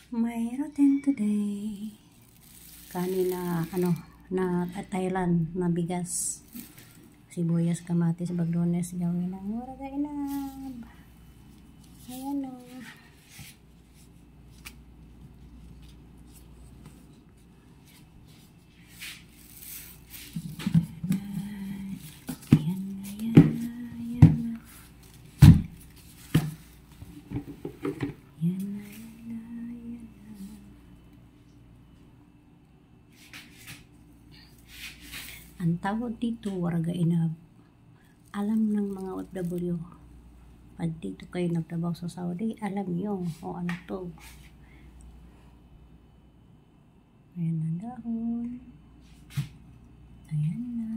My routine today. Kanina, na Thailand, na bigas. Sibuyas, kamatis, baglones, gawin ng mura kainab. Ayan o. Ang tawag dito, warga inab. Alam ng mga OFW. Pag dito kayo nagtrabaho sa Saudi, alam nyo o ano to. Ayan na dahon. Ayan na.